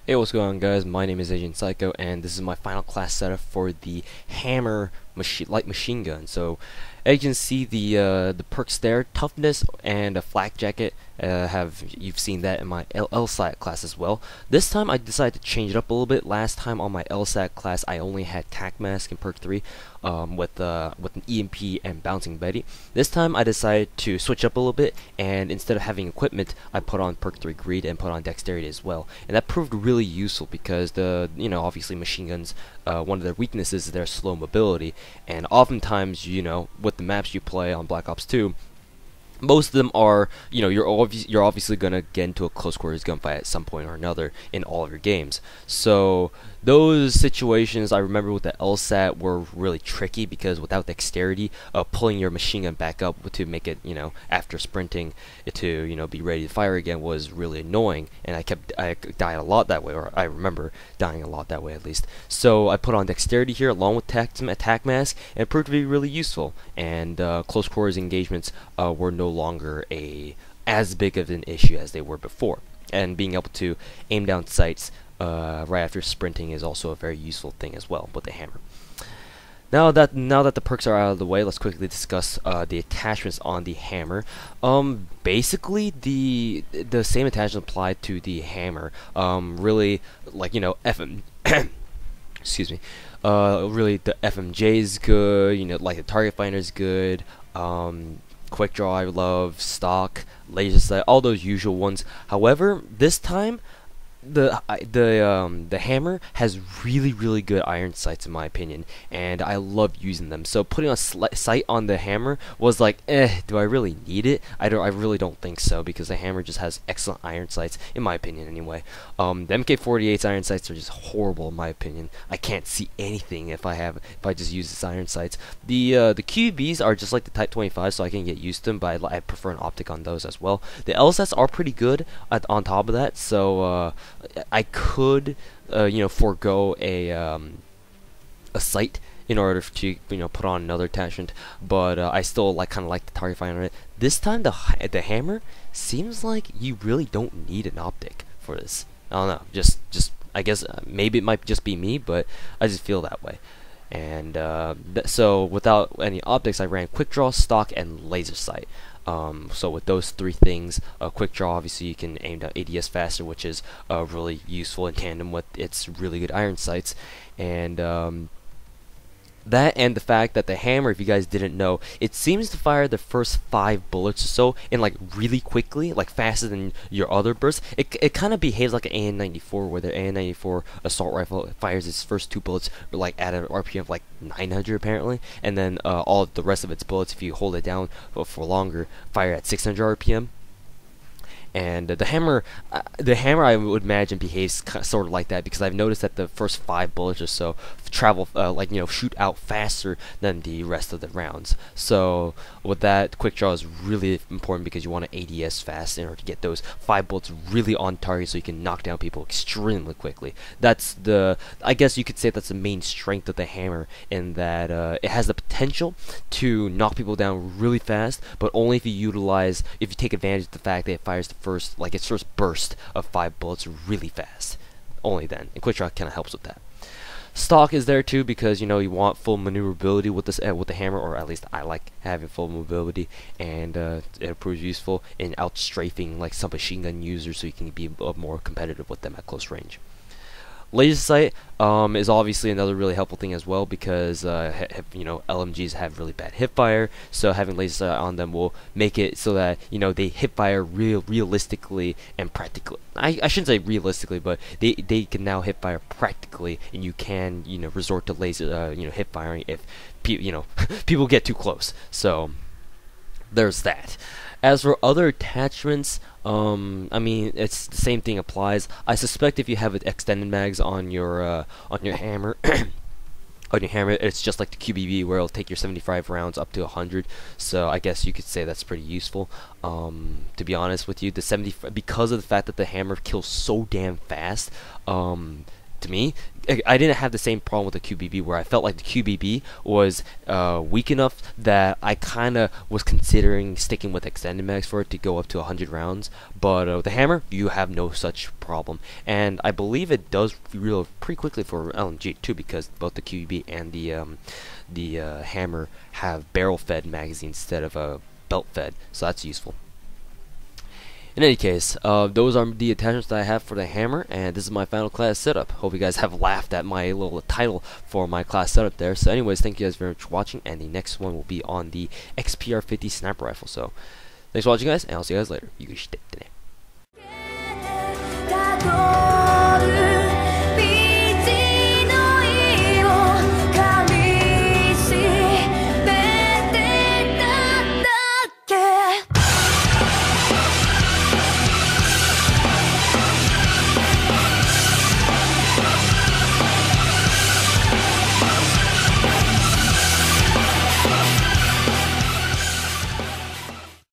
Hey, what's going on, guys? My name is Agent Psycho, and this is my final class setup for the HAMR light machine gun. So, as you can see, the perks there, toughness and a flak jacket, you've seen that in my LSAT class as well. This time I decided to change it up a little bit. Last time on my LSAT class, I only had tac mask and perk 3 with an EMP and bouncing Betty. This time I decided to switch up a little bit, and instead of having equipment, I put on perk 3 greed and put on dexterity as well. And that proved really useful because obviously machine guns, one of their weaknesses is their slow mobility, and oftentimes, with the maps you play on Black Ops 2, most of them are, you're obviously gonna get into a close quarters gunfight at some point or another in all of your games. So those situations, I remember with the LSAT, were really tricky because without dexterity, pulling your machine gun back up to make it, after sprinting to, be ready to fire again was really annoying, and I died a lot that way, or I remember dying a lot that way at least. So I put on dexterity here along with attack mask, and it proved to be really useful. And close quarters engagements were no longer as big of an issue as they were before, and being able to aim down sights right after sprinting is also a very useful thing as well with the hammer. Now that the perks are out of the way, let's quickly discuss the attachments on the hammer. Basically the same attachments apply to the hammer. Really, like, FM excuse me. Really, the FMJ is good. Like the target finder is good. Quickdraw I love, stock, laser sight, all those usual ones. However, this time the hammer has really good iron sights in my opinion, and I love using them. So putting a sight on the hammer was like, do I really need it? I really don't think so, because the hammer just has excellent iron sights in my opinion anyway. The MK48's iron sights are just horrible in my opinion. I can't see anything if I just use this iron sights. The QBs are just like the Type 25, so I can get used to them, but I prefer an optic on those as well. The LSATs are pretty good on top of that, so I could, forego a sight in order to, put on another attachment, but I still kind of like the target finder on it. This time, the hammer seems like you really don't need an optic for this. I don't know, just I guess maybe it might just be me, but I just feel that way. And so without any optics, I ran Quickdraw, stock, and laser sight. So with those three things, Quickdraw, obviously you can aim down ADS faster, which is really useful in tandem with its really good iron sights. And that, and the fact that the hammer, if you guys didn't know, it seems to fire the first 5 bullets or so in really quickly, faster than your other bursts. It kind of behaves like an AN-94, where the AN-94 assault rifle fires its first 2 bullets at an RPM of 900 apparently, and then all the rest of its bullets, if you hold it down for longer, fire at 600 RPM. And the hammer I would imagine behaves sort of like that, because I've noticed that the first 5 bullets or so travel shoot out faster than the rest of the rounds. So with that, quick draw is really important because you want to ADS fast in order to get those 5 bullets really on target, so you can knock down people extremely quickly. I guess you could say that's the main strength of the hammer, in that it has the potential to knock people down really fast, but only if you take advantage of the fact that it fires its first burst of 5 bullets really fast. Only then. And quick draw kind of helps with that. Stock is there too, because you want full maneuverability with the hammer, or at least I like having full mobility, and it proves useful in outstrafing some machine gun users, so you can be more competitive with them at close range. Laser sight is obviously another really helpful thing as well, because LMGs have really bad hipfire, so having laser sight on them will make it so that they hipfire realistically and practically. I shouldn't say realistically, but they can now hipfire practically, and you can resort to laser hipfiring if people get too close. So there's that. As for other attachments, I mean, it's the same thing applies. I suspect if you have extended mags on your hammer, it's just like the QBB, where it'll take your 75 rounds up to 100. So I guess you could say that's pretty useful. To be honest with you, because of the fact that the hammer kills so damn fast, to me, I didn't have the same problem with the QBB, where I felt like the QBB was weak enough that I kind of was considering sticking with extended mags for it to go up to 100 rounds. But with the hammer, you have no such problem, and I believe it does reload pretty quickly for LMG too, because both the QBB and the hammer have barrel-fed magazines instead of a belt-fed, so that's useful. In any case, those are the attachments that I have for the hammer, and this is my final class setup. Hope you guys have laughed at my little title for my class setup there. So anyways, thank you guys very much for watching, and the next one will be on the XPR50 sniper rifle. So thanks for watching, guys, and I'll see you guys later. You